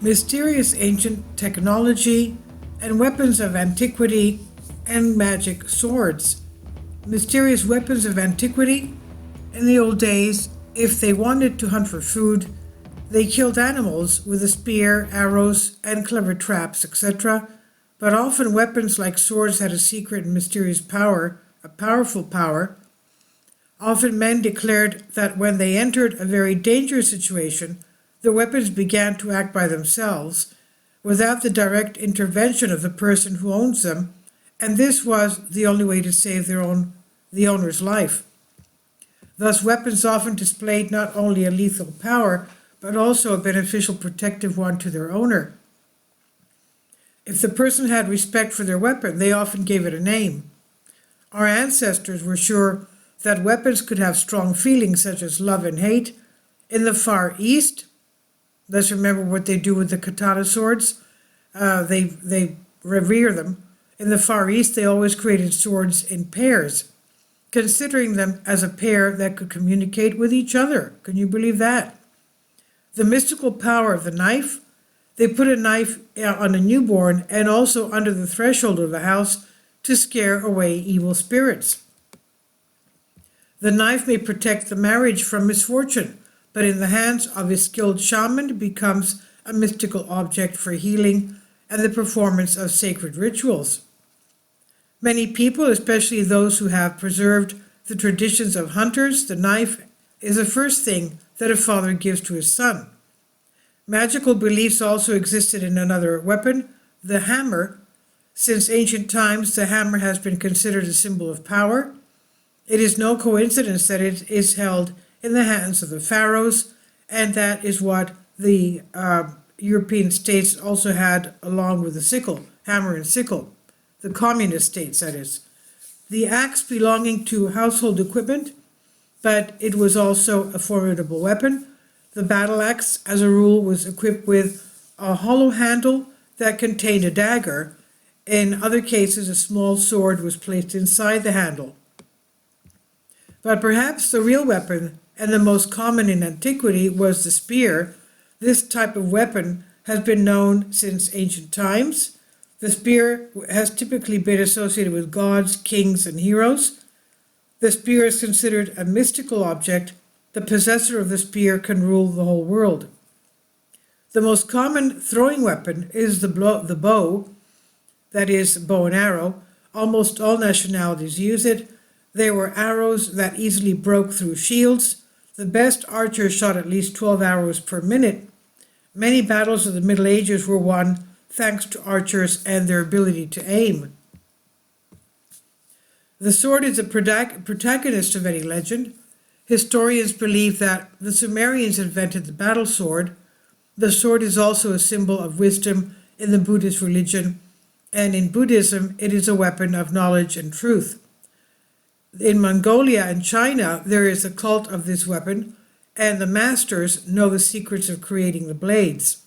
mysterious ancient technology, and weapons of antiquity and magic swords. Mysterious weapons of antiquity. In the old days, if they wanted to hunt for food, they killed animals with a spear, arrows, and clever traps, etc. But often weapons like swords had a secret and mysterious power, a powerful power. Often men declared that when they entered a very dangerous situation, the weapons began to act by themselves, without the direct intervention of the person who owns them, and this was the only way to save the owner's life. Thus, weapons often displayed not only a lethal power, but also a beneficial protective one to their owner. If the person had respect for their weapon, they often gave it a name. Our ancestors were sure that weapons could have strong feelings such as love and hate. In the Far East, let's remember what they do with the katana swords. They revere them. In the Far East, they always created swords in pairs, considering them as a pair that could communicate with each other. Can you believe that? The mystical power of the knife. They put a knife on a newborn and also under the threshold of the house to scare away evil spirits. The knife may protect the marriage from misfortune, but in the hands of a skilled shaman it becomes a mystical object for healing and the performance of sacred rituals. Many people, especially those who have preserved the traditions of hunters, the knife is the first thing that a father gives to his son. Magical beliefs also existed in another weapon, the hammer. Since ancient times, the hammer has been considered a symbol of power. It is no coincidence that it is held in the hands of the pharaohs, and that is what the European states also had along with the sickle, hammer and sickle, the communist states, that is. The axe belonging to household equipment, but it was also a formidable weapon. The battle axe, as a rule, was equipped with a hollow handle that contained a dagger. In other cases, a small sword was placed inside the handle. But perhaps the real weapon, and the most common in antiquity, was the spear. This type of weapon has been known since ancient times. The spear has typically been associated with gods, kings, and heroes. The spear is considered a mystical object. The possessor of the spear can rule the whole world. The most common throwing weapon is the bow, that is, bow and arrow. Almost all nationalities use it. They were arrows that easily broke through shields. The best archers shot at least 12 arrows per minute. Many battles of the Middle Ages were won thanks to archers and their ability to aim. The sword is a protagonist of any legend. Historians believe that the Sumerians invented the battle sword. The sword is also a symbol of wisdom in the Buddhist religion, and in Buddhism it is a weapon of knowledge and truth. In Mongolia and China, there is a cult of this weapon, and the masters know the secrets of creating the blades.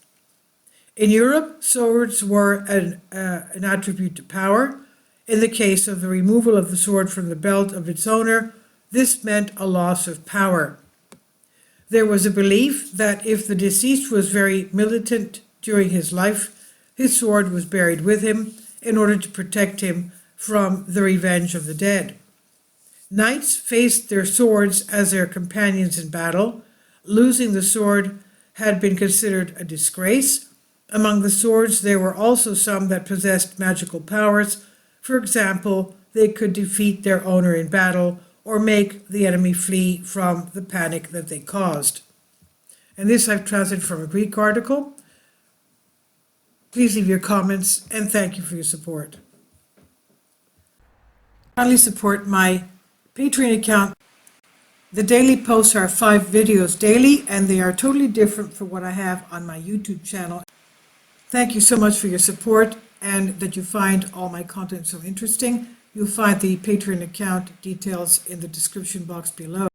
In Europe, swords were an attribute to power. In the case of the removal of the sword from the belt of its owner, this meant a loss of power. There was a belief that if the deceased was very militant during his life, his sword was buried with him in order to protect him from the revenge of the dead. Knights faced their swords as their companions in battle. Losing the sword had been considered a disgrace. Among the swords, there were also some that possessed magical powers. For example, they could defeat their owner in battle or make the enemy flee from the panic that they caused. And this I've translated from a Greek article. Please leave your comments, and thank you for your support. Kindly support my Patreon account. The daily posts are 5 videos daily, and they are totally different from what I have on my YouTube channel. Thank you so much for your support and that you find all my content so interesting. You'll find the Patreon account details in the description box below.